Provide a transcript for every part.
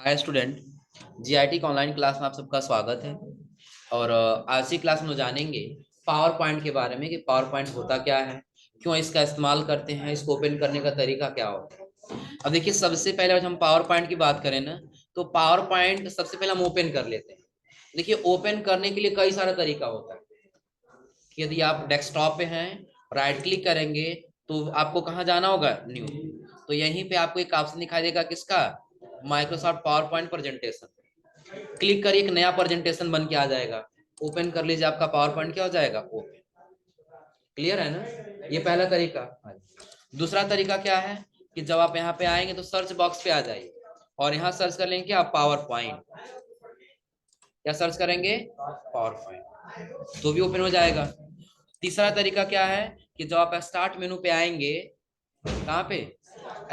Hi student. GIT का online class में आप सबका स्वागत है। और आज की क्लास में जानेंगे पावर पॉइंट के बारे में कि पावर पॉइंट होता क्या है, क्यों इसका इस्तेमाल करते हैं, इसको ओपन करने का तरीका क्या होता है। अब देखिए, सबसे पहले जब हम पावर पॉइंट की बात करें ना, तो पावर पॉइंट सबसे पहले हम ओपन कर लेते हैं। देखिए, ओपन करने के लिए कई सारा तरीका होता है। कि यदि आप डेस्कटॉप पे हैं, राइट क्लिक करेंगे तो आपको कहाँ जाना होगा, न्यू। तो यहीं पे आपको एक ऑप्शन दिखाई देगा, किसका, Microsoft power point presentation. Click करिए, एक नया प्रेजेंटेशन बन के आ जाएगा। ओपन कर लीजिए, आपका पावर पॉइंट क्या हो जाएगा, ओपन। क्लियर है ना, ये पहला तरीका। दूसरा तरीका क्या है कि जब आप यहाँ पे आएंगे तो सर्च बॉक्स पे आ जाइए और यहाँ सर्च कर लेंगे आप पावर पॉइंट। क्या सर्च करेंगे, पावर पॉइंट, तो भी ओपन हो जाएगा। तीसरा तरीका क्या है कि जब आप स्टार्ट मेनू पे आएंगे, कहाँ पे,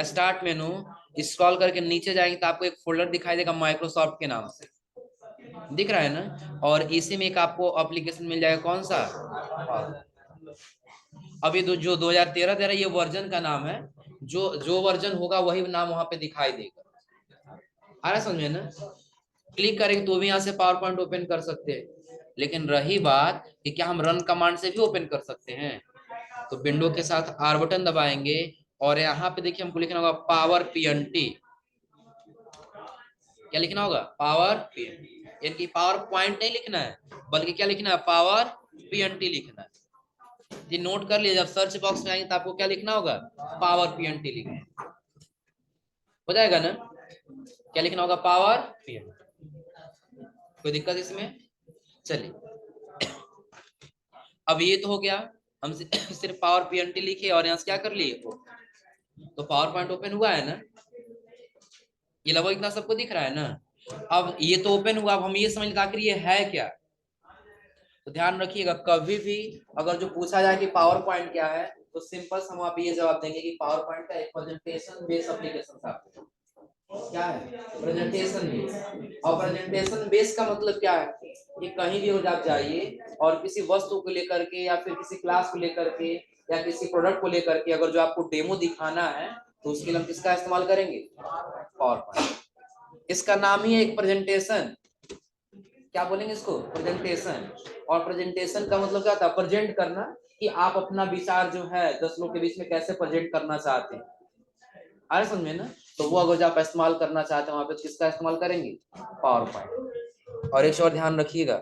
स्टार्ट मेनू, स्क्रॉल करके नीचे जाएंगे तो आपको एक फोल्डर दिखाई देगा माइक्रोसॉफ्ट के नाम से, दिख रहा है ना। और इसी में एक आपको एप्लीकेशन मिल जाएगा, कौन सा, अभी जो 2013 दे रहा है, ये वर्जन का नाम है। जो जो वर्जन होगा वही नाम वहां पे दिखाई देगा। आ रहा समझे ना। क्लिक करेंगे तो भी यहाँ से पावर पॉइंट ओपन कर सकते हैं। लेकिन रही बात कि क्या हम रन कमांड से भी ओपन कर सकते हैं, तो विंडो के साथ आर बटन दबाएंगे और यहाँ पे देखिए हमको लिखना होगा पावर पीएनटी। क्या लिखना होगा, पावर पीएनटी। यानी पावर पॉइंट नहीं लिखना है, बल्कि क्या लिखना है, पावर पीएनटी लिखना है। ये नोट कर लिया, जब सर्च बॉक्स में आएंगे तो आपको क्या लिखना होगा, पावर पीएनटी लिखना है। हो जाएगा ना। क्या लिखना होगा, पावर पीएनटी। कोई दिक्कत इसमें, चलिए। अब ये तो हो गया, हम सिर्फ पावर पीएनटी लिखे और यहाँ से क्या कर लिए, तो पावर पॉइंट ओपन हुआ है ना। ये लगभग इतना सबको दिख रहा है ना। अब ये तो ओपन हुआ, अब हम ये समझ आखिर ये है क्या। तो ध्यान रखिएगा, कभी भी अगर जो पूछा जाए कि पावर पॉइंट क्या है, तो सिंपल हम आप ये जवाब देंगे कि पावर पॉइंट का एक प्रेजेंटेशन बेस्ड एप्लीकेशन था। क्या है, प्रेजेंटेशन बेस। और प्रेजेंटेशन बेस का मतलब क्या है, कि कहीं भी आप जाइए और किसी वस्तु को लेकर के या फिर किसी क्लास को लेकर के या किसी प्रोडक्ट को लेकर के अगर जो आपको डेमो दिखाना है, तो उसके लिए हम किसका इस्तेमाल करेंगे, पावर पॉइंट। इसका नाम ही है एक प्रेजेंटेशन। क्या बोलेंगे इसको, प्रेजेंटेशन। और प्रेजेंटेशन का मतलब क्या था, प्रेजेंट करना, कि आप अपना विचार जो है 10 लोग के बीच में कैसे प्रेजेंट करना चाहते हैं। आ रहे समझ में ना। तो वो अगर जो आप इस्तेमाल करना चाहते हैं वहां पे किसका इस्तेमाल करेंगे, पावर पॉइंट। और एक चीज और ध्यान रखिएगा,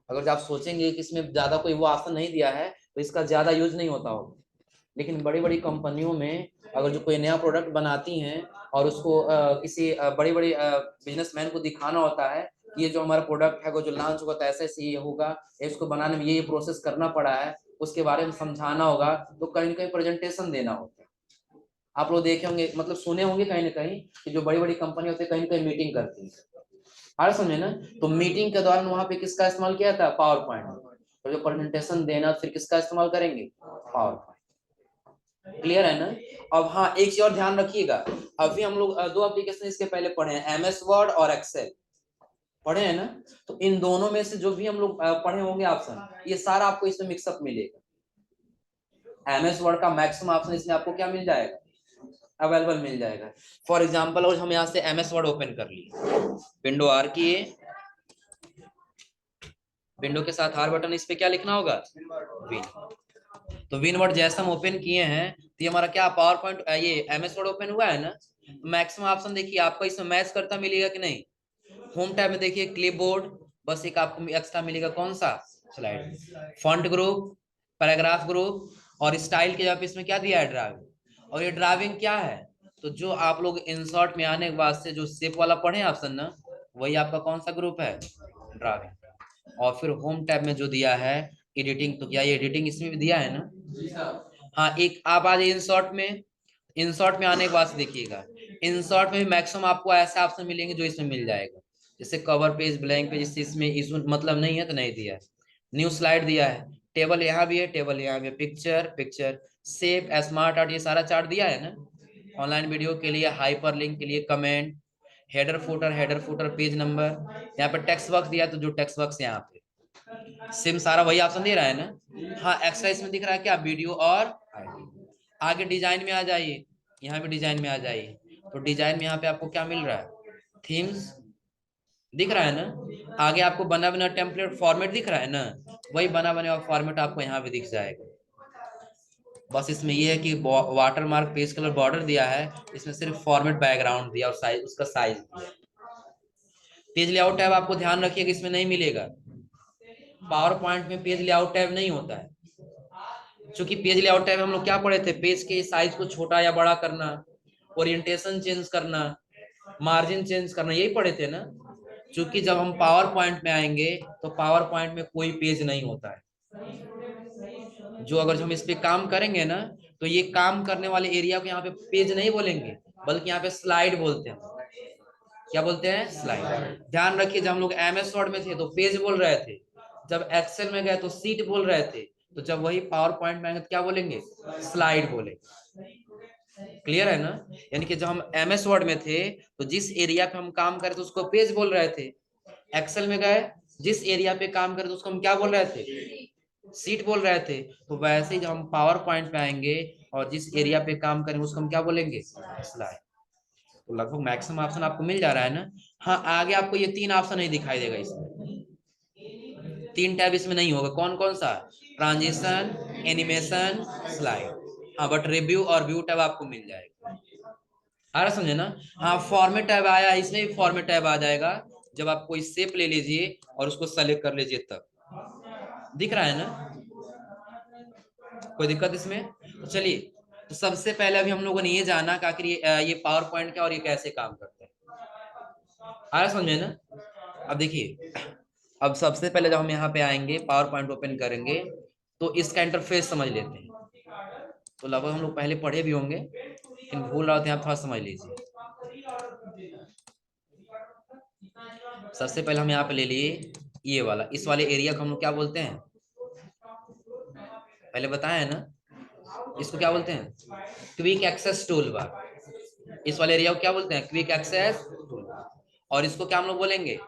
अगर जो आप सोचेंगे कि इसमें ज्यादा कोई वो ऑप्शन नहीं दिया है तो इसका ज्यादा यूज नहीं होता होगा। लेकिन बड़ी बड़ी कंपनियों में अगर जो कोई नया प्रोडक्ट बनाती हैं और उसको किसी बड़ी बड़ी बिजनेसमैन को दिखाना होता है कि ये जो हमारा प्रोडक्ट है वो जो लॉन्च होगा तो ऐसे ऐसे ये होगा, इसको बनाने में ये प्रोसेस करना पड़ा है, उसके बारे में समझाना होगा, तो कहीं ना कहीं प्रेजेंटेशन देना होता है। आप लोग देखे होंगे, मतलब सुने होंगे कहीं ना कहीं कि जो बड़ी बड़ी कंपनी होती है कहीं ना कहीं मीटिंग करती है। आ समझे ना। तो मीटिंग के दौरान वहां पे किसका इस्तेमाल किया था, पावर पॉइंट। तो जो प्रेजेंटेशन देना फिर किसका इस्तेमाल करेंगे, पावर पॉइंट। क्लियर है ना। अब हाँ, एक चीज और ध्यान रखिएगा, अभी हम लोग दो एप्लीकेशन इसके पहले पढ़े हैं, एमएस वर्ड और एक्सेल पढ़े हैं ना। तो इन दोनों में से जो भी हम लोग पढ़े होंगे ऑप्शन, ये सारा आपको इसमें मिक्सअप मिलेगा। एमएस वर्ड का मैक्सिमम ऑप्शन इसमें आपको क्या मिल जाएगा, अवेलेबल मिल जाएगा। फॉर एग्जाम्पल अगर हम यहाँ से एमएस वर्ड ओपन कर लिए, विंडो आर किए, विंडो के साथ आर बटन, इस पे क्या लिखना होगा, विन। तो विन वर्ड जैसा हम ओपन किए हैं तो ये हमारा क्या पावर पॉइंट, ये एमएस वर्ड ओपन हुआ है ना। तो मैक्सिमम ऑप्शन देखिए आपको इसमें मैच करता मिलेगा कि नहीं। होम टैब में देखिए क्लिपबोर्ड, बस एक आपको एक्स्ट्रा मिलेगा, कौन सा, slide. Font group, paragraph group, और स्टाइल के जगह पे इसमें क्या दिया है, ड्राइविंग। और ये ड्राइविंग क्या है, तो जो आप लोग इंसर्ट में आने के बाद से जो शेप वाला पढ़े ऑप्शन ना, वही आपका कौन सा ग्रुप है, ड्राइविंग। और फिर होम टैब में जो दिया है एडिटिंग, तो क्या ये एडिटिंग इसमें भी दिया है ना। हाँ, एक आप आज इंसर्ट में, इंसर्ट में आने के बाद देखिएगा, इंसर्ट में भी मैक्सिमम आपको ऐसे ऑप्शन मिलेंगे जो इसमें मिल जाएगा। जैसे कवर पेज, ब्लैंक पेज, इसमें इशू मतलब नहीं है तो नहीं दिया है। न्यू स्लाइड दिया है, टेबल यहाँ भी है, टेबल यहाँ भी है, picture picture, shape, smart art, ये सारा चार्ट दिया है ना। ऑनलाइन वीडियो के लिए, हाइपर लिंक के लिए, comment, header footer, page number, यहाँ पे टेक्स्ट बॉक्स दिया है तो जो टेक्स्ट बॉक्स यहाँ पे सिम सारा वही ऑप्शन दे रहा है ना। हाँ, एक्स्ट्रा इसमें दिख रहा है क्या, वीडियो और आगे डिजाइन में आ जाइए, यहाँ भी डिजाइन में आ जाइए। तो डिजाइन में यहाँ पे आपको क्या मिल रहा है, थीम्स दिख रहा है ना, आगे आपको बना बना टेम्पलेट फॉर्मेट दिख रहा है ना, वही बना बना फॉर्मेट आपको यहाँ पे दिख जाएगा। बस इसमें ये है कि water mark page colour border दिया है, इसमें सिर्फ फॉर्मेट बैकग्राउंड दिया और साइज, उसका साइज दिया। पेज लेआउट टैब आपको ध्यान रखिएगा इसमें नहीं मिलेगा, पावर पॉइंट में पेज लेआउट टैब नहीं होता है। क्योंकि पेज लेआउट टैब हम लोग क्या पढ़े थे, पेज के साइज को छोटा या बड़ा करना, ओरिएंटेशन चेंज करना, मार्जिन चेंज करना, यही पढ़े थे ना। क्योंकि जब हम पावर पॉइंट में आएंगे तो पावर पॉइंट में कोई पेज नहीं होता है। जो अगर हम इस पे काम करेंगे ना, तो ये काम करने वाले एरिया को यहाँ पे पेज नहीं बोलेंगे, बल्कि यहाँ पे स्लाइड बोलते हैं। क्या बोलते हैं? स्लाइड। ध्यान रखिए, जब हम लोग MS वर्ड में थे तो पेज बोल रहे थे, जब एक्सेल में गए तो सीट बोल रहे थे, तो जब वही पावर पॉइंट में आएंगे तो क्या बोलेंगे? स्लाइड बोले। क्लियर है ना? यानी कि जब हम MS वर्ड में थे तो जिस एरिया पे हम काम करे थे उसको पेज बोल रहे थे, एक्सेल में गए जिस एरिया पे काम करे तो उसको हम क्या बोल रहे थे? सीट बोल रहे थे। तो वैसे ही जब हम पावर पॉइंट पे आएंगे और जिस एरिया पे काम करेंगे उसको हम क्या बोलेंगे? स्लाइड। तो लगभग मैक्सिमम ऑप्शन आपको मिल जा रहा है ना। हाँ, आगे आपको ये 3 ऑप्शन नहीं दिखाई देगा इसमें, 3 टैब इसमें नहीं होगा। कौन कौन सा? Transition, animation, slide. हाँ, बट रिव्यू और व्यू टैब आपको मिल जाएगा। आ रहा समझे ना? हाँ, फॉर्मेट टैब आया, इसमें भी फॉर्मेट टैब आ जाएगा जब आप कोई शेप ले लीजिए और उसको सेलेक्ट कर लीजिए तब। दिख रहा है ना? कोई दिक्कत इसमें? तो चलिए, तो सबसे पहले अभी हम लोगों ने ये जाना कि आखिर ये पावर पॉइंट क्या और ये कैसे काम करते हैं। आ रहा समझे ना? अब देखिए, अब सबसे पहले जब हम यहाँ पे आएंगे पावर पॉइंट ओपन करेंगे तो इसका इंटरफेस समझ लेते हैं। तो लगभग हम लोग पहले पढ़े भी होंगे, लेकिन भूल रहे थे, आप थोड़ा समझ लीजिए। सबसे पहले हम यहाँ पे ले लिए ये वाला, इस वाले एरिया को हम लोग क्या बोलते हैं? पहले बताया है ना, इसको क्या बोलते हैं? Quick access tool bar. इस वाले एरिया को क्या बोलते हैं? Quick access tool bar. और इसको क्या हम लोग बोलेंगे?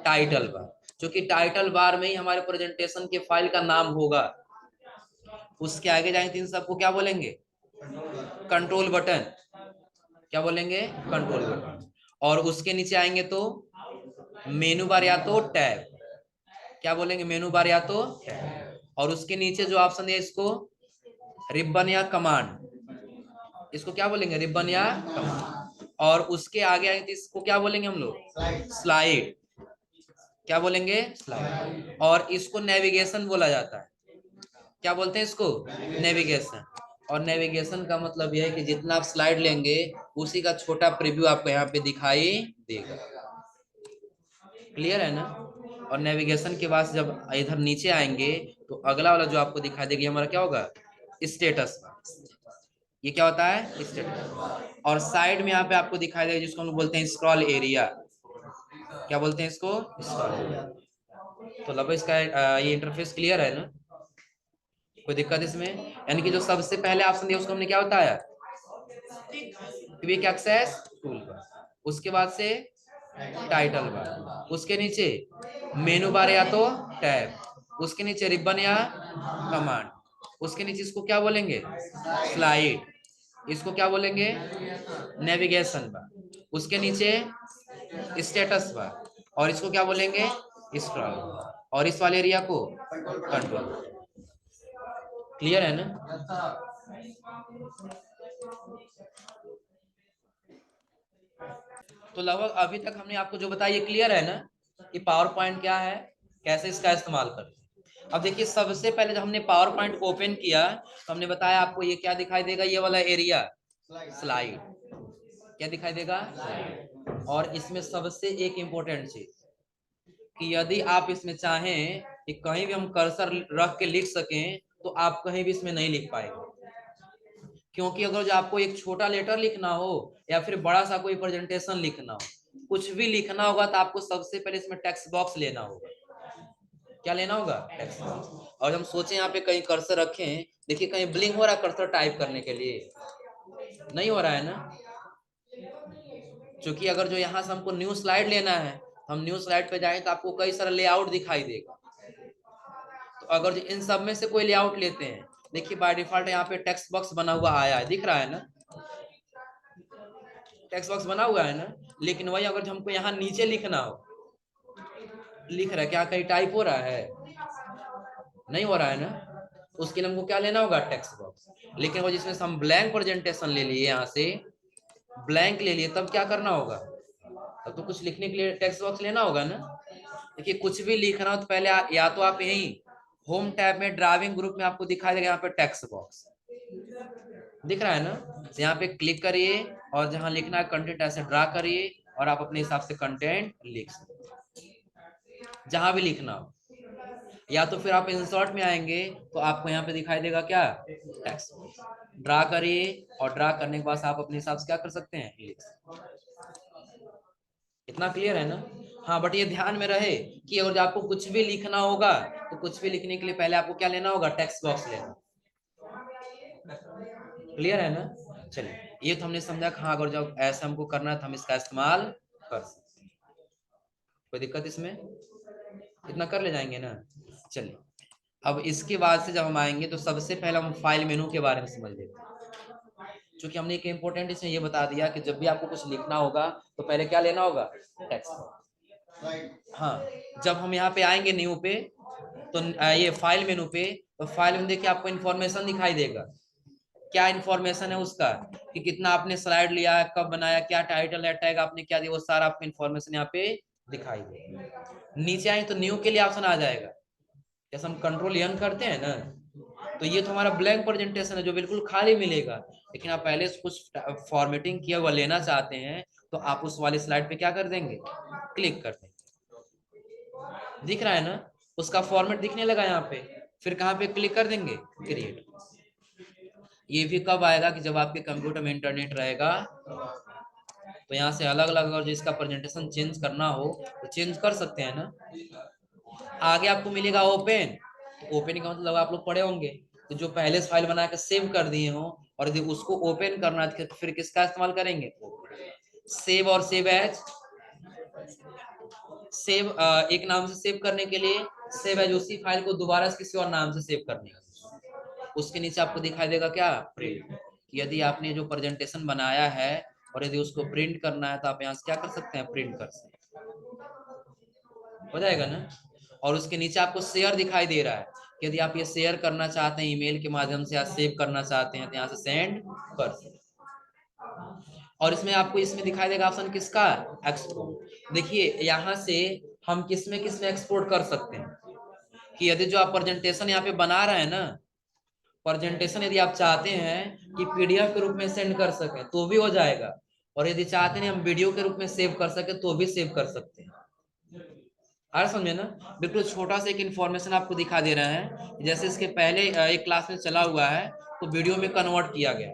Title bar. क्योंकि टाइटल बार में ही हमारे प्रेजेंटेशन के फाइल का नाम होगा। उसके आगे जाएंगे तो इन सबको क्या बोलेंगे? Control button. क्या बोलेंगे? Control button. और उसके नीचे आएंगे तो मेनू बार या तो टैब। क्या बोलेंगे? मेनू बार या तो टैब। और उसके नीचे जो ऑप्शन है इसको रिबन या कमांड, इसको क्या बोलेंगे? रिबन या कमांड। और उसके आगे आएंगे तो इसको क्या बोलेंगे हम लोग? स्लाइड। क्या बोलेंगे? स्लाइड। और इसको नेविगेशन बोला जाता है। क्या बोलते हैं इसको? नेविगेशन। और नेविगेशन का मतलब यह है कि जितना आप स्लाइड लेंगे उसी का छोटा प्रीव्यू आपको यहाँ पे दिखाई देगा। क्लियर है ना? और नेविगेशन के बाद जब इधर नीचे आएंगे तो अगला वाला जो आपको दिखाई देगी हमारा क्या होगा? स्टेटस। ये क्या होता है? स्टेटस। और साइड में यहाँ पे आपको दिखाई देगा जिसको हम लोग बोलते हैं स्क्रॉल एरिया। क्या बोलते हैं इसको? Scroll area. तो लगभग इसका ये इंटरफेस क्लियर है ना? कोई दिक्कत इसमें? यानी कि जो सबसे पहले ऑप्शन दिया उसको हमने क्या बताया? Quick access tool bar. उसके बाद से टाइटल बार, उसके नीचे मेनू बार या तो टैब, उसके नीचे रिबन या कमांड, उसके नीचे इसको क्या बोलेंगे? स्लाइड। इसको क्या बोलेंगे? Navigation bar. उसके नीचे स्टेटस बार। और इसको क्या बोलेंगे? स्क्रॉल। और इस वाले एरिया को कंट्रोल। क्लियर है ना? तो लगभग अभी तक हमने आपको जो बताया ये क्लियर है ना, कि पावर पॉइंट क्या है, कैसे इसका इस्तेमाल करते हैं। अब देखिए, सबसे पहले जब हमने पावर पॉइंट को ओपन किया तो हमने बताया आपको ये क्या दिखाई देगा? ये वाला एरिया स्लाइड। क्या दिखाई देगा? स्लाइड। और इसमें सबसे एक इम्पोर्टेंट चीज कि यदि आप इसमें चाहें कि कहीं भी हम कर्सर रख के लिख सकें तो आप कहीं भी इसमें नहीं लिख पाएंगे। क्योंकि अगर जो आपको एक छोटा लेटर लिखना हो या फिर बड़ा सा कोई प्रेजेंटेशन लिखना हो, कुछ भी लिखना होगा तो आपको सबसे पहले इसमें टेक्स्ट बॉक्स लेना होगा। क्या लेना होगा? Text box. और हम सोचे यहाँ पे कहीं कर्सर रखें, देखिए कहीं ब्लिंक हो रहा है कर्सर टाइप करने के लिए? नहीं हो रहा है ना? क्योंकि अगर जो यहाँ से हमको न्यू स्लाइड लेना है, हम न्यू स्लाइड पे जाएं तो आपको कई सारा लेआउट दिखाई देगा। तो अगर इन सब में से कोई लेआउट लेते हैं, देखिए बाय डिफॉल्ट यहाँ पे टेक्स्ट बॉक्स बना हुआ आया है, दिख रहा है ना? टेक्स्ट बॉक्स बना हुआ है ना, लेकिन वही अगर हमको यहाँ नीचे लिखना हो, लिख रहा है क्या, कहीं टाइप हो रहा है, नहीं हो रहा है ना, उसके लिए हमको क्या लेना होगा, टेक्स्ट बॉक्स। लेकिन वो जिसमें हम ब्लैंक प्रेजेंटेशन ले लिए, यहाँ से ब्लैंक ले लिए, तब क्या करना होगा, तब तो कुछ लिखने के लिए टेक्स्ट बॉक्स लेना होगा ना। देखिए कुछ भी लिखना हो तो पहले या तो आप यही होम टैब में ड्राइविंग ग्रुप में आपको दिखाई देगा यहाँ पे टेक्स्ट बॉक्स दिख रहा है ना, तो यहाँ पे क्लिक करिए और जहां लिखना है कंटेंट ऐसे ड्रा करिए और आप अपने हिसाब से कंटेंट लिख सकते जहां भी लिखना हो। या तो फिर आप इंसर्ट में आएंगे तो आपको यहाँ पे दिखाई देगा क्या, टेक्स्ट बॉक्स, ड्रा करिए और ड्रा करने के बाद आप अपने हिसाब से क्या कर सकते हैं, लिख सकते। इतना क्लियर है ना। हाँ बट ये ध्यान में रहे कि अगर आपको कुछ भी लिखना होगा तो कुछ भी लिखने के लिए पहले आपको क्या लेना होगा, टेक्स्ट बॉक्स लेना। क्लियर है ना। चलिए ये तो हमने समझा कि हाँ अगर जब ऐसा हमको करना है तो हम इसका इस्तेमाल कर सकते हैं, कोई दिक्कत इसमें, इतना कर ले जाएंगे ना। चलिए अब इसके बाद से जब हम आएंगे तो सबसे पहले हम फाइल मेनू के बारे में समझ लेते हैं। क्योंकि हमने एक इम्पोर्टेंट इसमें ये बता दिया कि जब भी आपको कुछ लिखना होगा तो पहले क्या लेना होगा, टेक्स्ट। हाँ जब हम यहाँ पे आएंगे न्यू पे तो ये फाइल मेनू पे, तो फाइल में देखिए आपको इन्फॉर्मेशन दिखाई देगा, क्या इन्फॉर्मेशन है उसका, कि कितना आपने स्लाइड लिया, कब बनाया, क्या टाइटल है, टैग आपने क्या दिया, वो सारा आपको इन्फॉर्मेशन यहाँ पे दिखाई देगा। नीचे आए तो न्यू के लिए ऑप्शन आ जाएगा, जैसे हम कंट्रोल एन करते हैं ना, तो ये तो हमारा ब्लैंक प्रेजेंटेशन है जो बिल्कुल खाली मिलेगा। लेकिन आप पहले से कुछ फॉर्मेटिंग किया हुआ लेना चाहते हैं तो आप उस वाली स्लाइड पे क्या कर देंगे, क्लिक कर देंगे। दिख रहा है ना, उसका फॉर्मेट दिखने लगा यहाँ पे, फिर कहाँ पे क्लिक कर देंगे, क्रिएट। ये भी कब आएगा कि जब आपके कंप्यूटर में इंटरनेट रहेगा, तो यहाँ से अलग अलग अगर जिसका प्रेजेंटेशन चेंज करना हो तो चेंज कर सकते हैं ना। आगे आपको मिलेगा ओपन, तो ओपन का मतलब आप लोग पढ़े होंगे, तो जो पहले से फाइल बना के सेव कर दिए हो और यदि उसको ओपन करना है तो फिर किसका इस्तेमाल करेंगे, सेव और सेव एज। सेव एक नाम से सेव करने के लिए, सेव एज उसी फाइल को दोबारा से किसी और नाम से सेव करने का। उसके नीचे आपको दिखाई देगा क्या, प्रिंट। यदि आपने जो प्रेजेंटेशन बनाया है और यदि उसको प्रिंट करना है तो आप यहाँ से क्या कर सकते हैं, प्रिंट कर सकते हैं, हो जाएगा ना। और उसके नीचे आपको शेयर दिखाई दे रहा है, यदि आप ये शेयर करना चाहते हैं ईमेल के माध्यम से या सेव करना चाहते हैं तो यहाँ से सेंड कर सकते हैं। और इसमें आपको इसमें दिखाई देगा ऑप्शन किसका, एक्सपोर्ट। देखिए यहाँ से हम किसमें किसमें एक्सपोर्ट कर सकते हैं, कि यदि जो आप प्रेजेंटेशन यहाँ पे बना रहे हैं ना, प्रेजेंटेशन यदि आप चाहते हैं कि पीडीएफ के रूप में सेंड कर सके तो भी हो जाएगा, और यदि चाहते हैं हम वीडियो के रूप में सेव कर सके तो भी सेव कर सकते हैं। आ रहा समझे ना, बिल्कुल छोटा सा एक इन्फॉर्मेशन आपको दिखा दे रहे हैं, जैसे इसके पहले एक क्लास में चला हुआ है तो वीडियो में कन्वर्ट किया गया।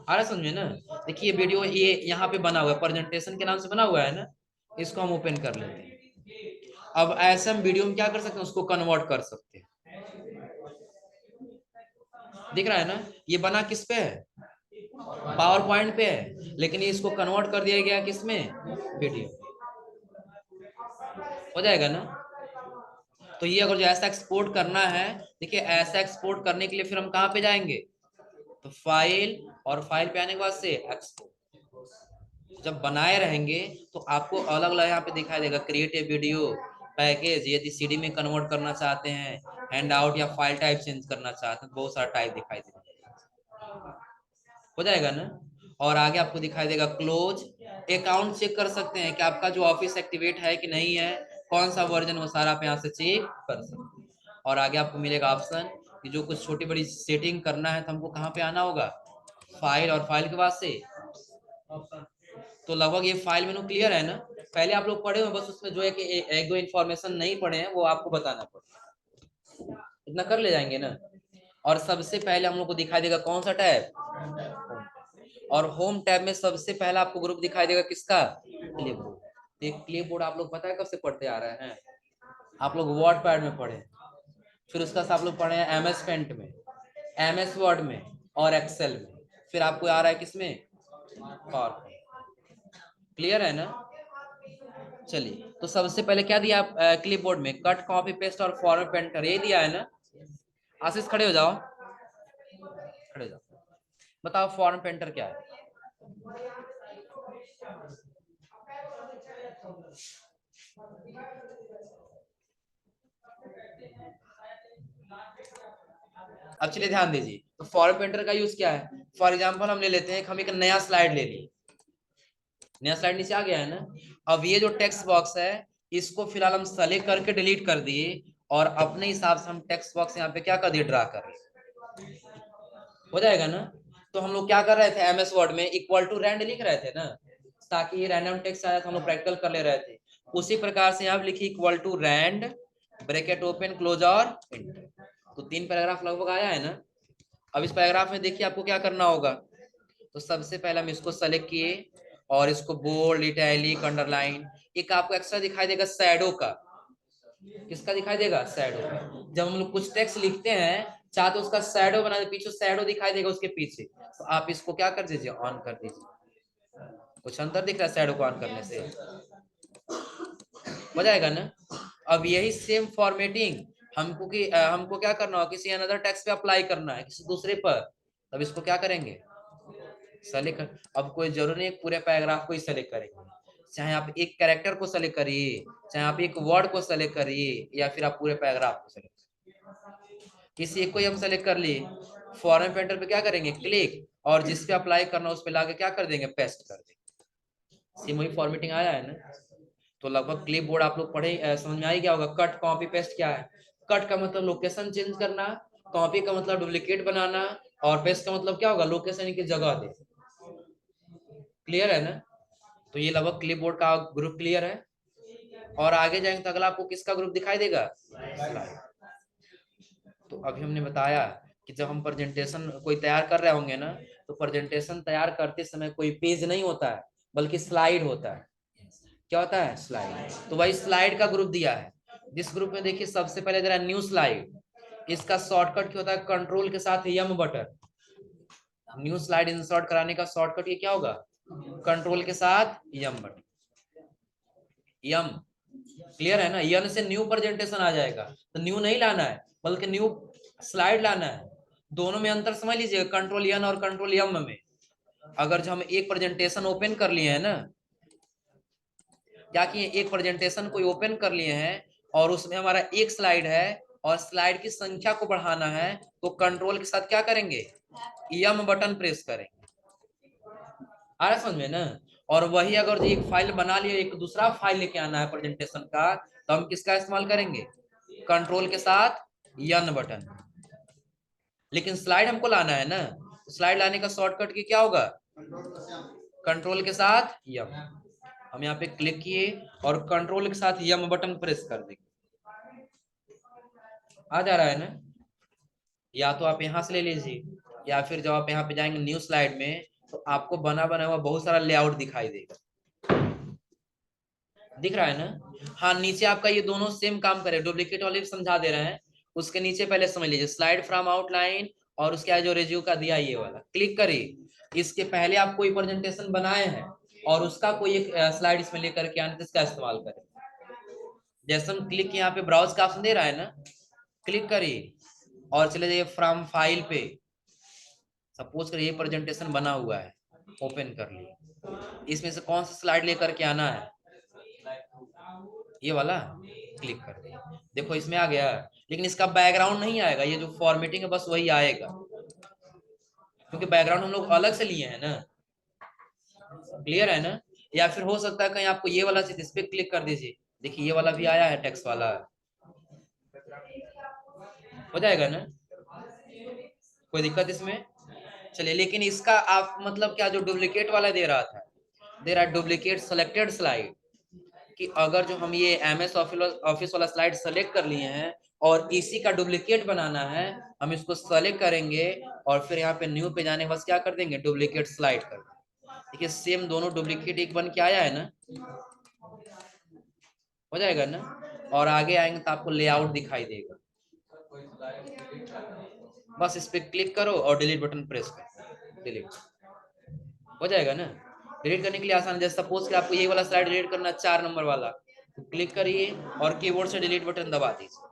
आ रहा समझे ना। देखिए वीडियो ये यहाँ पे बना हुआ है, प्रेजेंटेशन के नाम से बना हुआ है ना, इसको हम ओपन कर लेते हैं। अब ऐसे हम वीडियो में क्या कर सकते हैं, उसको कन्वर्ट कर सकते हैं। दिख रहा है ना, ये बना किस पे है, पावर पॉइंट पे है, लेकिन इसको कन्वर्ट कर दिया गया किसमें, वीडियो। हो जाएगा ना। तो ये अगर जो ऐसा एक्सपोर्ट करना है, देखिए ऐसा एक्सपोर्ट करने के लिए फिर हम कहाँ पे जाएंगे, तो फाइल, और फाइल पे आने के बाद से एक्सपोर्ट। जब बनाए रहेंगे तो आपको अलग अलग यहाँ पे दिखाई देगा, क्रिएट ए वीडियो पैकेज, यदि सीडी में कन्वर्ट करना चाहते हैं, हैंड आउट या फाइल टाइप चेंज करना चाहते हैं, बहुत सारा टाइप दिखाई देगा। हो जाएगा ना। और आगे आपको दिखाई देगा क्लोज, अकाउंट चेक कर सकते हैं कि आपका जो ऑफिस एक्टिवेट है कि नहीं है, कौन सा वर्जन, वो सारा आप यहाँ से चेक कर सकते हैं। और आगे आपको मिलेगा ऑप्शन कि जो कुछ छोटी बड़ी सेटिंग करना है तो हमको कहाँ पे आना होगा, फाइल, और फाइल के बाद से। तो लगभग ये फाइल मेनू क्लियर है ना। पहले आप लोग पढ़े हुए, बस उसमें जो है कि एक दो इन्फॉर्मेशन नहीं पढ़े हैं वो आपको बताना पड़ेगा, इतना कर ले जाएंगे ना। और सबसे पहले हम लोग को दिखाई देगा कौन सा टैब, और होम टैब में सबसे पहला आपको ग्रुप दिखाई देगा किसका, क्लिपबोर्ड। एक क्लिपबोर्ड आप लोग पता है कब से पढ़ते आ रहे हैं, आप लोग वर्ड पैड में पढ़े, फिर उसका आप लोग पढ़े हैं एमएस पेंट में, एमएस वर्ड में और एक्सेल में, फिर आपको आ रहा है किसमें, पावर। क्लियर है ना। चलिए तो सबसे पहले क्या दिया आप क्लिपबोर्ड में, कट कॉपी पेस्ट और फॉर्मेट पेंटर, ये दिया है ना। आशीष खड़े हो जाओ, खड़े हो जाओ, बताओ फॉर्म पेंटर क्या है। अब चलिए ध्यान दीजिए, तो फॉर्म पेंटर का यूज क्या है। फॉर एग्जांपल हम ले लेते हैं, हम एक नया स्लाइड ले लिए, नया स्लाइड नीचे आ गया है ना। अब ये जो टेक्स्ट बॉक्स है इसको फिलहाल हम सेलेक्ट करके डिलीट कर दिए और अपने हिसाब से हम टेक्स्ट बॉक्स यहाँ पे क्या कर दिए, ड्रा कर दिए, हो जाएगा ना। तो हम लोग क्या कर रहे थे, एमएस वर्ड में इक्वल टू रैंड लिख रहे थे ना, ताकि ये रैंडम टेक्स्ट आया तो हम लोग प्रैक्टिकल कर ले रहे थे। उसी प्रकार से यहाँ पे लिखिए equal to rand bracket open close और एंटर। तो 3 पैराग्राफ लगभग आया है ना। अब इस पैराग्राफ में देखिए आपको क्या करना होगा। तो सबसे पहले हम इसको सेलेक्ट किए और इसको बोल्ड इटैलिक अंडरलाइन। एक आपको एक्स्ट्रा दिखाई देगा शैडो का, किसका दिखाई देगा, शैडो का। जब हम लोग कुछ टेक्स्ट लिखते हैं चाहे तो उसका शैडो बना दे, पीछे शैडो दिखाई देगा उसके पीछे, तो आप इसको क्या कर दीजिए, ऑन कर दीजिए। कुछ अंतर दिख रहा है शैडो को ऑन करने से, हो जाएगा ना। अब यही सेम फॉर्मेटिंग हमको क्या करना हो, किसी अनदर टेक्स्ट पे अप्लाई करना है किसी दूसरे पर, तब इसको क्या करेंगे, सेलेक्ट। अब कोई जरूरी नहीं पूरे पैराग्राफ को ही सेलेक्ट करेंगे, चाहे आप एक कैरेक्टर को सेलेक्ट करिए, चाहे आप एक वर्ड को सेलेक्ट करिए, या फिर आप पूरे पैराग्राफ को सेलेक्ट करिए, किसी एक को ही हम सेलेक्ट कर लिए। फॉर्म पेंटर पे क्या करेंगे, क्लिक, और जिस पे अप्लाई करना उस पे लाके क्या कर देंगे, पेस्ट कर देंगे। सेम वही फॉर्मेटिंग आया है ना। तो लगभग क्लिप बोर्ड आप लोग पढ़े, समझ में आ ही गया होगा। कट कॉपी पेस्ट क्या है, कट का मतलब लोकेशन चेंज करना, कॉपी का मतलब डुप्लीकेट बनाना, और पेस्ट का मतलब क्या होगा, लोकेशन की जगह दे। क्लियर है ना। तो ये लगभग क्लिप बोर्ड का ग्रुप क्लियर है। और आगे जाएंगे तो अगला आपको किसका ग्रुप दिखाई देगा, स्लाइड। तो अभी हमने बताया कि जब हम प्रेजेंटेशन कोई तैयार कर रहे होंगे ना, तो प्रेजेंटेशन तैयार करते समय कोई पेज नहीं होता है बल्कि स्लाइड होता है। क्या होता है, स्लाइड। तो वही स्लाइड का ग्रुप दिया है, जिस ग्रुप में देखिए सबसे पहले दे रहा है न्यू स्लाइड। इसका शॉर्टकट क्या होता है, कंट्रोल के साथ यम बटन। न्यू स्लाइड इंसर्ट कराने का शॉर्टकट ये क्या होगा, कंट्रोल के साथ यम बटन, यम। क्लियर है ना। यन से न्यू प्रेजेंटेशन आ जाएगा, तो न्यू नहीं लाना है बल्कि न्यू स्लाइड लाना है। दोनों में अंतर समझ लीजिएगा, कंट्रोल यन और कंट्रोल यम में। अगर जो हम एक प्रेजेंटेशन ओपन कर लिए हैं ना, क्या किए, एक प्रेजेंटेशन को ओपन कर लिए हैं और उसमें हमारा एक स्लाइड है और स्लाइड की संख्या को बढ़ाना है, तो कंट्रोल के साथ क्या करेंगे, यम बटन प्रेस करेंगे। आ रहा समझ में ना। और वही अगर एक फाइल बना लिया, एक दूसरा फाइल लेके आना है प्रेजेंटेशन का, तो हम किसका इस्तेमाल करेंगे, कंट्रोल के साथ यन बटन। लेकिन स्लाइड हमको लाना है ना, स्लाइड लाने का शॉर्टकट की क्या होगा, कंट्रोल के साथ यम। हम यहाँ पे क्लिक किए और कंट्रोल के साथ यम बटन प्रेस कर देंगे। आ जा रहा है ना। या तो आप यहाँ से ले लीजिए, या फिर जब आप यहाँ पे जाएंगे न्यू स्लाइड में, तो आपको बना बना हुआ बहुत सारा लेआउट दिखाई देगा, दिख रहा है ना। हाँ, नीचे आपका ये दोनों सेम काम करे, डुप्लीकेट वाले समझा दे रहे हैं। उसके नीचे पहले समझ लीजिए, स्लाइड फ्रॉम आउटलाइन, और उसके आगे जो रिव्यू का दिया ये वाला क्लिक करिए। इसके पहले आप कोई प्रेजेंटेशन बनाए हैं और उसका कोई एक स्लाइड इसमें लेकर के आने, इसका इस्तेमाल करें। जैसे हम क्लिक यहाँ पे ब्राउज का ऑप्शन दे रहा है ना, क्लिक करिए और चले जाइए फ्रॉम फाइल पे। सपोज करिए ये प्रेजेंटेशन बना हुआ है, ओपन कर लिए, इसमें से कौन सा स्लाइड लेकर के आना है, ये वाला, क्लिक कर दिया। देखो इसमें आ गया, लेकिन इसका बैकग्राउंड नहीं आएगा, ये जो फॉर्मेटिंग है बस वही आएगा, क्योंकि बैकग्राउंड हम लोग अलग से लिए हैं ना। क्लियर है ना। या फिर हो सकता है कहीं आपको ये वाला चीज, इस पे क्लिक कर दीजिए, देखिए ये वाला भी आया है, टेक्स्ट वाला, हो जाएगा ना, कोई दिक्कत इसमें। चलिए, लेकिन इसका आप मतलब क्या, जो डुप्लीकेट वाला दे रहा था, दे रहा है डुप्लीकेट सेलेक्टेड स्लाइड, कि अगर जो हम ये एमएस ऑफिस वाला स्लाइड सेलेक्ट कर लिए हैं और इसी का डुप्लीकेट बनाना है, हम इसको सेलेक्ट करेंगे और फिर यहाँ पे न्यू पे जाने के बाद क्या कर देंगे, डुप्लीकेट स्लाइड कर देंगे। देखिए सेम दोनों डुप्लीकेट एक बन के आया है ना, हो जाएगा ना। और आगे आएंगे तो आपको लेआउट दिखाई देगा, बस इस पे क्लिक करो और डिलीट बटन प्रेस करो, डिलीट हो जाएगा ना। डिलीट करने के लिए आसान है, जैसे सपोज कि आपको ये वाला स्लाइड डिलीट करना है, 4 नंबर वाला, तो क्लिक करिए और कीबोर्ड से डिलीट बटन दबा दीजिए,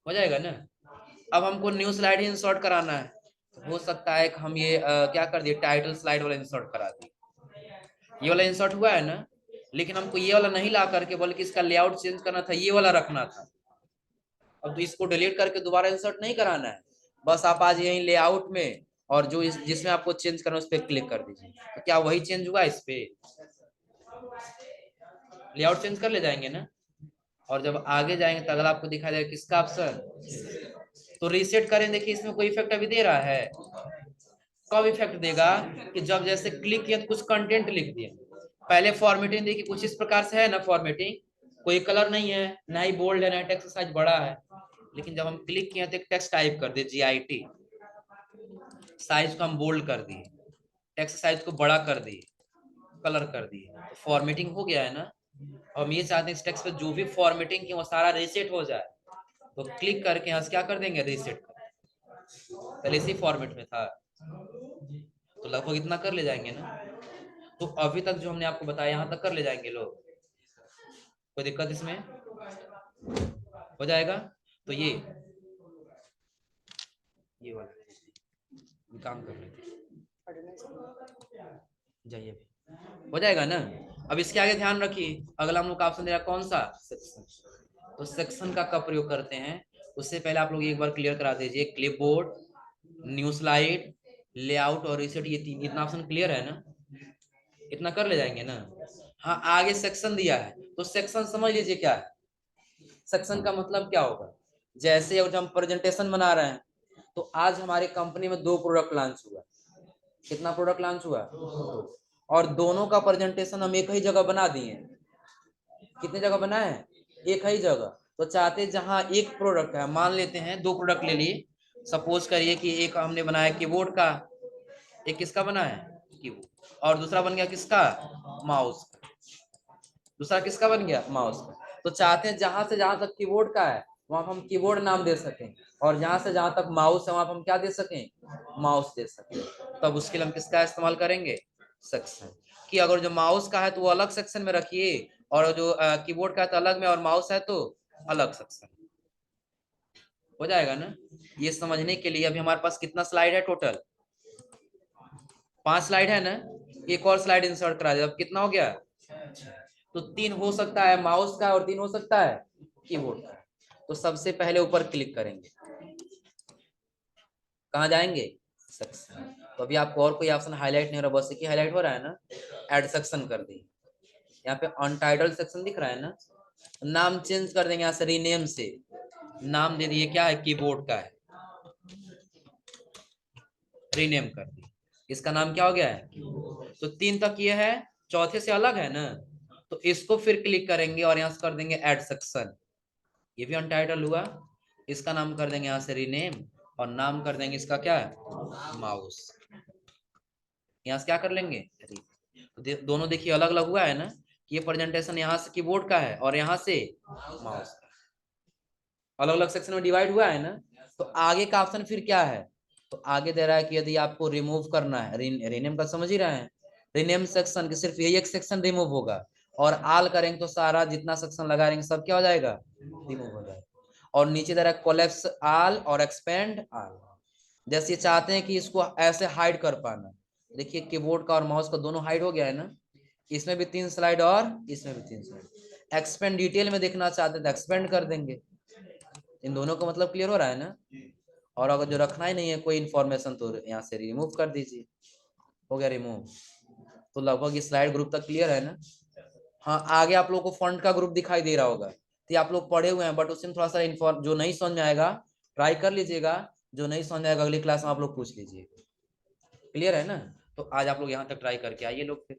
हो जाएगा ना। अब हमको न्यू स्लाइड ही इंसर्ट कराना है, तो हो सकता है कि हम ये क्या कर दिए, टाइटल स्लाइड वाला इंसर्ट करा दिए। ये वाला इंसर्ट हुआ है ना, लेकिन हमको ये वाला नहीं ला करके बल्कि इसका लेआउट चेंज करना था, ये वाला रखना था। अब तो इसको डिलीट करके दोबारा इंसर्ट नहीं कराना है, बस आप आज यही लेआउट में और जो जिसमें आपको चेंज करना है उस पर क्लिक कर दीजिए। तो क्या वही चेंज हुआ इस पे? लेआउट चेंज कर ले जाएंगे ना, और जब आगे जाएंगे तो अगला आपको दिखाई देगा किसका ऑप्शन, तो रीसेट करें। देखिए इसमें कोई इफेक्ट अभी दे रहा है? कब इफेक्ट देगा? कि जब जैसे क्लिक किया तो कुछ कंटेंट लिख दिया। पहले फॉर्मेटिंग देखिए कुछ इस प्रकार से है ना, फॉर्मेटिंग कोई कलर नहीं है, ना ही बोल्ड है, ना टेक्स्ट साइज बड़ा है, लेकिन जब हम क्लिक किए तो एक टेक्स्ट टाइप कर दिए GIT, साइज को हम बोल्ड कर दिए, टेक्स्ट साइज को बड़ा कर दिए, कलर कर दिए, तो फॉर्मेटिंग हो गया है ना। हम ये चाहते हैं इस टेक्स्ट पे जो भी फॉर्मेटिंग की वो सारा रीसेट हो जाए, तो क्लिक करके यहाँ से क्या कर देंगे, रीसेट कर। पहले इसी फॉर्मेट में था, तो लगभग इतना कर ले जाएंगे ना। तो अभी तक जो हमने आपको बताया यहाँ तक कर ले जाएंगे लोग, कोई दिक्कत इसमें हो जाएगा? तो ये वाला काम कर लेते जाइए, अभी हो जाएगा ना। अब इसके आगे ध्यान रखिए, अगला हम लोग का ऑप्शन दे रहा कौन सा, सेक्शन। तो सेक्शन का कब प्रयोग करते हैं, उससे पहले आप लोग एक बार क्लियर करा दीजिए, क्लिपबोर्ड, न्यू स्लाइड, लेआउट और रीसेट, ये तीन, इतना ऑप्शन क्लियर है ना, इतना कर ले जाएंगे ना। हाँ आगे सेक्शन दिया है, तो सेक्शन समझ लीजिए क्या है। सेक्शन का मतलब क्या होगा, जैसे अब हम प्रेजेंटेशन बना रहे हैं, तो आज हमारी कंपनी में 2 प्रोडक्ट लॉन्च हुआ। कितना प्रोडक्ट लॉन्च हुआ? और दोनों का प्रेजेंटेशन हम एक ही जगह बना दिए। कितने जगह बना है? एक ही जगह। तो चाहते जहां एक प्रोडक्ट है, मान लेते हैं 2 प्रोडक्ट ले लिए, सपोज करिए कि एक हमने बनाया कीबोर्ड का, एक किसका बना है, कीबोर्ड, और दूसरा बन गया किसका, माउस। दूसरा किसका बन गया, माउस का। तो चाहते हैं जहां से जहां तक कीबोर्ड का है वहां हम कीबोर्ड नाम दे सकें, और जहां से जहां तक माउस है वहां हम क्या दे सकें, माउस दे सकें। तब उसके लिए हम किसका इस्तेमाल करेंगे, सेक्शन। कि अगर जो माउस का है तो वो अलग सेक्शन में रखिए, और जो कीबोर्ड का है तो अलग में, और माउस है तो अलग सेक्शन। हो जाएगा ना। ये समझने के लिए अभी हमारे पास कितना स्लाइड है, टोटल 5 स्लाइड है ना। एक और स्लाइड इंसर्ट करा दे, अब कितना हो गया, तो 3 हो सकता है माउस का और 3 हो सकता है कीबोर्ड का। तो सबसे पहले ऊपर क्लिक करेंगे, कहाँ जाएंगे, सेक्शन। तो अभी आपको और कोई ऑप्शन हाईलाइट नहीं हो रहा, बस एक ही हाईलाइट हो रहा है ना, ऐड सेक्शन कर दी। यहाँ पे अनटाइटल्ड सेक्शन दिख रहा है ना, नाम चेंज कर देंगे यहाँ से, रीनेम से नाम दे दिए, क्या है, कीबोर्ड का है, रीनेम कर दी, इसका नाम क्या हो गया है। तो 3 तक ये है, चौथे से अलग है ना, तो इसको फिर क्लिक करेंगे और यहाँ से कर देंगे ऐड सेक्शन, ये भी अनटाइटल हुआ। इसका नाम कर देंगे यहाँ से रीनेम, और नाम कर देंगे इसका क्या है, माउस। यहाँ से क्या कर लेंगे, तो दोनों देखिए अलग अलग हुआ है ना, कि ये प्रेजेंटेशन यहाँ से कीबोर्ड का है और यहाँ से माउस का, अलग अलग सेक्शन में डिवाइड हुआ है ना। तो आगे का ऑप्शन फिर क्या है, तो आगे दे रहा है कि यदि आपको रिमूव करना है, रीनेम का समझ ही रहे हैं, रीनेम सेक्शन की सिर्फ यही एक सेक्शन रिमूव होगा, और आल करेंगे तो सारा जितना सेक्शन लगा रहेंगे सब क्या हो जाएगा, रिमूव हो जाएगा। और नीचे दे रहा है कोलैप्स आल और एक्सपेंड आल, जैसे चाहते हैं कि इसको ऐसे हाइड कर पाना। देखिए कीबोर्ड का और माउस का दोनों हाइड हो गया है ना, इसमें भी 3 स्लाइड और इसमें भी 3 स्लाइड। एक्सपेंड डिटेल में देखना चाहते हैं तो एक्सपेंड कर देंगे। इन दोनों का मतलब क्लियर हो रहा है ना। और अगर जो रखना ही नहीं है कोई इन्फॉर्मेशन तो यहाँ से रिमूव कर दीजिए, हो गया रिमूव। तो लगभग इस स्लाइड ग्रुप तक क्लियर है ना। हाँ आगे आप लोगों को फॉन्ट का ग्रुप दिखाई दे रहा होगा, तो आप लोग पढ़े हुए हैं, बट उसमें थोड़ा सा इन्फॉर्म जो नहीं समझ में आएगा ट्राई कर लीजिएगा, जो नहीं समझ में आएगा अगली क्लास में आप लोग पूछ लीजिए। क्लियर है ना। तो आज आप लोग यहाँ तक ट्राई करके आइए लोग फिर।